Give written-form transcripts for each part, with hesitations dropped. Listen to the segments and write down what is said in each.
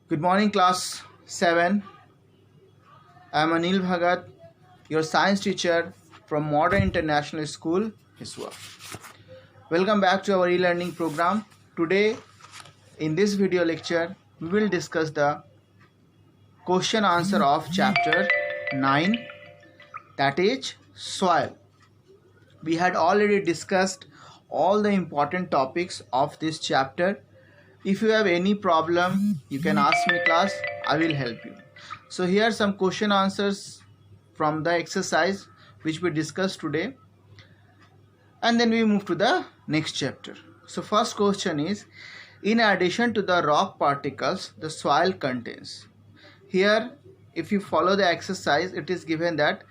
Good morning, class 7. I am Anil Bhagat, your science teacher from Modern International School, Hiswa. Welcome back to our e-learning program. Today, in this video lecture, we will discuss the question answer of chapter 9, that is soil. We had already discussed all the important topics of this chapter. If you have any problem, you can ask me, class. I will help you. So here are some question answers from the exercise which we discussed today, and then we move to the next chapter. So first question is, in addition to the rock particles the soil contains. Here, if you follow the exercise, it is given that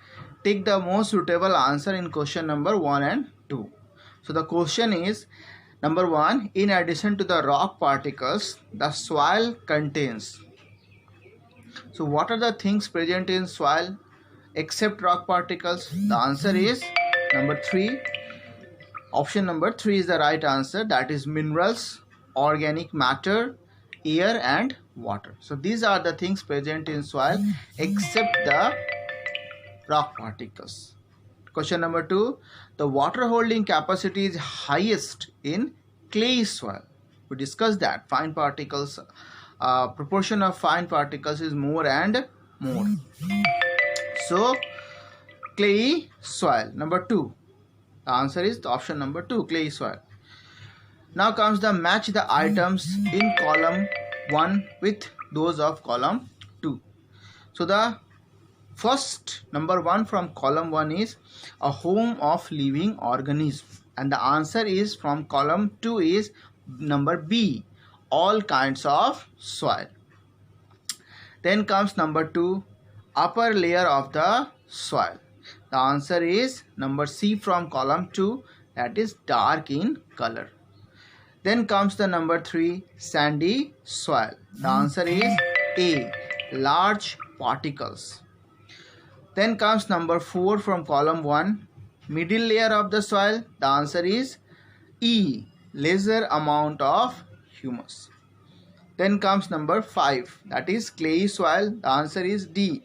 take the most suitable answer in question number 1 and 2. So the question is, number 1, in addition to the rock particles the soil contains. So what are the things present in soil except rock particles? The answer is number 3. Option number 3 is the right answer, that is minerals, organic matter, air and water. So these are the things present in soil except the rock particles. Question number 2, the water holding capacity is highest in clay soil. We discussed that fine particles, proportion of fine particles is more and more. So clay soil, number 2. The answer is the option number 2, clay soil. Now comes the match the items in column 1 with those of column 2. So the first number 1 from column 1 is a home of living organism, and the answer is from column 2 is number B, all kinds of soil. Then comes number 2, upper layer of the soil. The answer is number C from column 2, that is dark in color. Then comes the number 3, sandy soil. The answer is A, large particles. Then comes number 4 from column 1, middle layer of the soil. The answer is E, lesser amount of humus. Then comes number 5, that is clay soil. The answer is D,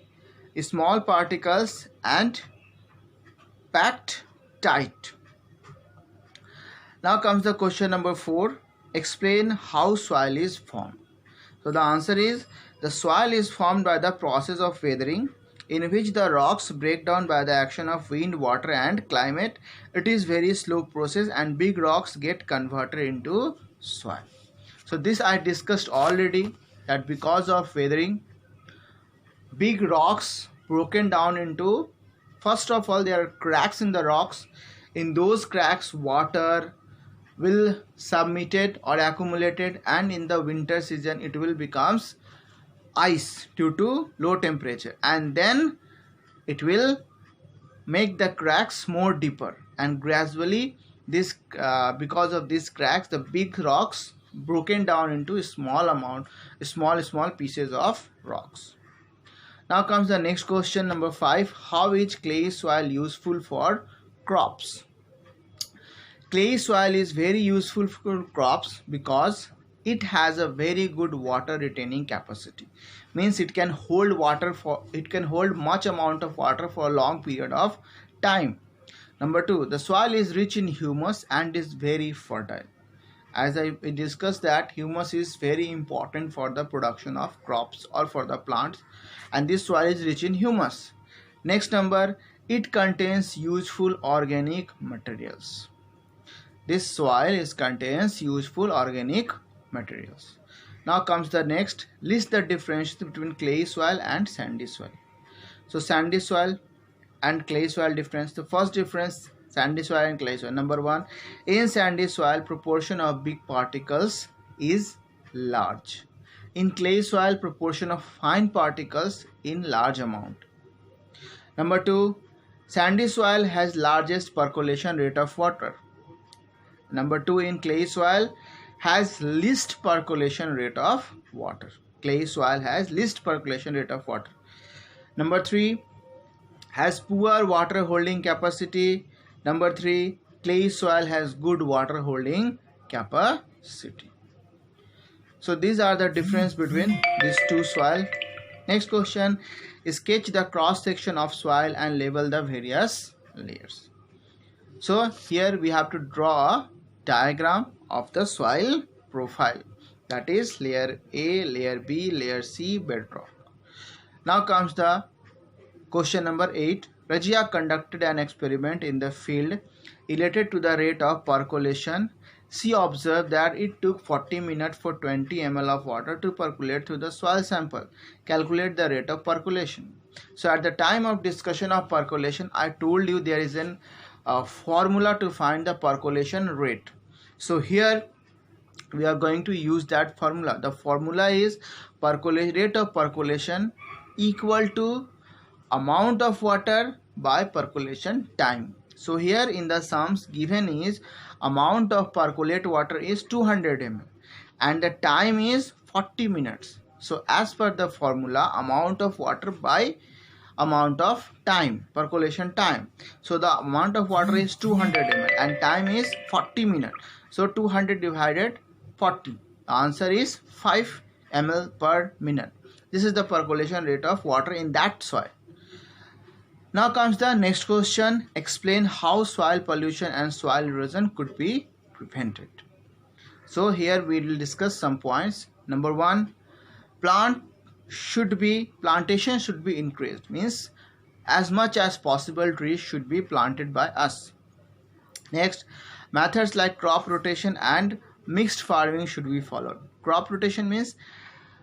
small particles and packed tight. Now comes the question number 4, explain how soil is formed. So the answer is, the soil is formed by the process of weathering, in which the rocks break down by the action of wind, water and climate. It is very slow process and big rocks get converted into soil. So this I discussed already, that because of weathering, big rocks broken down into, first of all there are cracks in the rocks. In those cracks water will submitted or accumulated, and in the winter season it will becomes ice due to low temperature, and then it will make the cracks more deeper, and gradually this because of these cracks the big rocks broken down into a small pieces of rocks. Now comes the next question number 5, how is clay soil useful for crops? Clay soil is very useful for crops because it has a very good water retaining capacity. Means it can hold much amount of water for a long period of time. Number 2, the soil is rich in humus and is very fertile. As I discussed that humus is very important for the production of crops or for the plants, and this soil is rich in humus. Next number, it contains useful organic materials. This soil contains useful organic materials. Now comes the next, list the difference between clay soil and sandy soil. So sandy soil and clay soil difference. The first difference, sandy soil and clay soil. Number 1, in sandy soil proportion of big particles is large. In clay soil proportion of fine particles in large amount. Number 2, sandy soil has largest percolation rate of water. Number 2, in clay soil has least percolation rate of water. Clay soil has least percolation rate of water. Number 3, has poor water holding capacity. Number 3, clay soil has good water holding capacity. So these are the difference between these two soil. Next question, sketch the cross section of soil and label the various layers. So here we have to draw a diagram of the soil profile, that is layer A, layer B, layer C, bedrock. Now comes the question number 8. Rajia conducted an experiment in the field related to the rate of percolation. She observed that it took 40 minutes for 20 ml of water to percolate through the soil sample. Calculate the rate of percolation. So at the time of discussion of percolation, I told you there is a formula to find the percolation rate. So here we are going to use that formula. The formula is rate of percolation equal to amount of water by percolation time. So here in the sums given is amount of percolate water is 200 ml and the time is 40 minutes. So as per the formula, amount of water by amount of time, percolation time. So the amount of water is 200 ml and time is 40 minutes. So 200 divided 40. The answer is 5 ml per minute. This is the percolation rate of water in that soil. Now comes the next question. Explain how soil pollution and soil erosion could be prevented. So here we will discuss some points. Number 1, plantation should be increased. Means as much as possible trees should be planted by us. Next, methods like crop rotation and mixed farming should be followed. Crop rotation means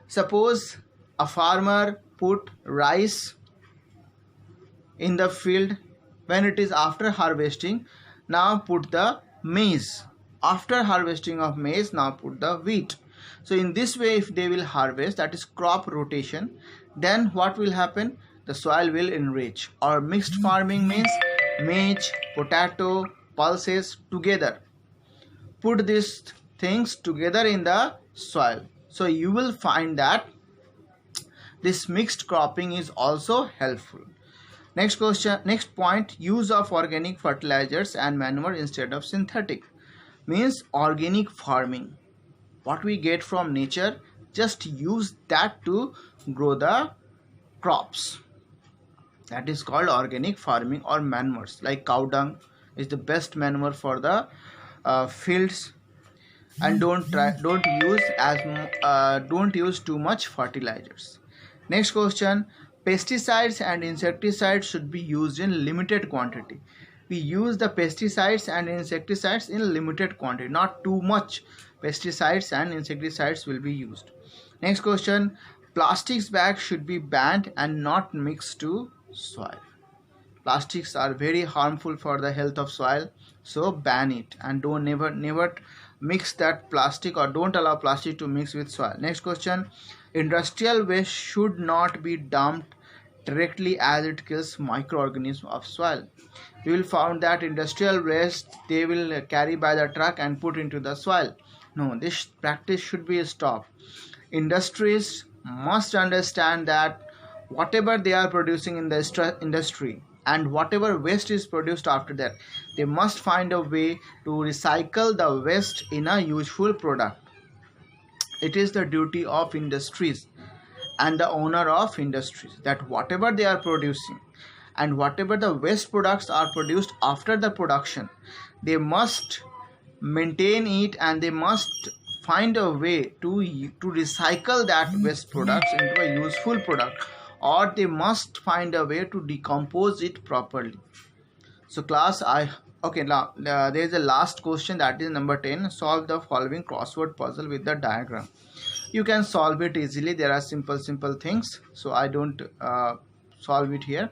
suppose a farmer put rice in the field when it is after harvesting, now put the maize. After harvesting of maize, now put the wheat. So in this way, if they will harvest, that is crop rotation, then what will happen? The soil will enrich. Or mixed farming means maize, potato, pulses together. Put these things together in the soil. So you will find that this mixed cropping is also helpful. Next question, next point, use of organic fertilizers and manure instead of synthetic. Means organic farming. What we get from nature, just use that to grow the crops. That is called organic farming or manures. Like cow dung is the best manure for the fields. And don't use too much fertilizers. Next question, pesticides and insecticides should be used in limited quantity. We use the pesticides and insecticides in limited quantity, not too much pesticides and insecticides will be used. Next question, plastics bags should be banned and not mixed to soil. Plastics are very harmful for the health of soil, so ban it and don't never mix that plastic, or don't allow plastic to mix with soil. Next question, industrial waste should not be dumped directly as it kills microorganisms of soil. You will find that industrial waste they will carry by the truck and put into the soil. No, this practice should be stopped. Industries must understand that whatever they are producing in the industry and whatever waste is produced after that, they must find a way to recycle the waste in a useful product. It is the duty of industries and the owner of industries that whatever they are producing and whatever the waste products are produced after the production, they must maintain it and they must find a way to recycle that waste products into a useful product, or they must find a way to decompose it properly. So class, now there is a last question, that is number 10. Solve the following crossword puzzle with the diagram. You can solve it easily. There are simple things, so I don't solve it here.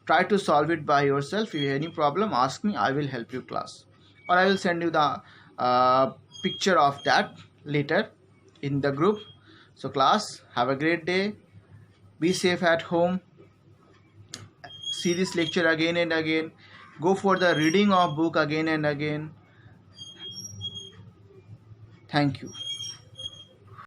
Try to solve it by yourself. If you have any problem, ask me, I will help you class, or I will send you the picture of that later in the group. So class, have a great day, be safe at home, see this lecture again and again, go for the reading of book again and again. Thank you.